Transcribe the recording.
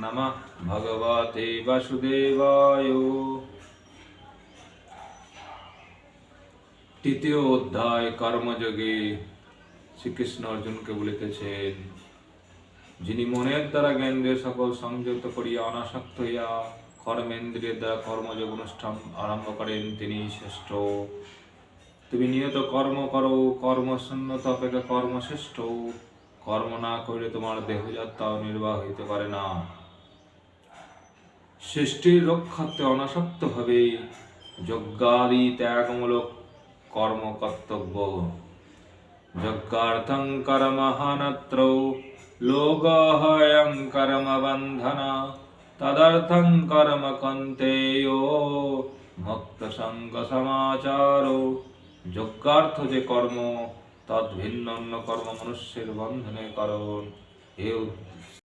নমঃ ভগবতে বাসুদেবায়। তৃতীয় অধ্যায় কর্মযোগে শ্রীকৃষ্ণ অর্জুনকে বলিতেছেন, যিনি মনের দ্বারা জ্ঞানেন্দ্রিয় সকল সংযত করিয়া অনাসক্ত হইয়া কর্মেন্দ্রিয়ের দ্বারা কর্মযোগ অনুষ্ঠান আরম্ভ করেন, তিনি শ্রেষ্ঠ। তুমি নিয়ত কর্ম করো, কর্মশূন্যতা অপেক্ষা কর্মশ্রেষ্ঠ। কর্ম না করিলে তোমার দেহযাত্রাও নির্বাহ হইতে পারে না। সৃষ্টির রক্ষার্থে অনাসক্ত ভাবে যজ্ঞাদি ত্যাগমূলক কর্ম কর্তব্য। যজ্ঞার্থং কর্মহানত্র লোকহয়ং কর্ম বন্ধন, তদর্থং কর্ম কন্তেয় ভক্ত সঙ্গ সমাচার। যজ্ঞার্থ যে কর্ম, তদ ভিন্ন অন্য কর্ম মনুষ্যের বন্ধনের কারণ।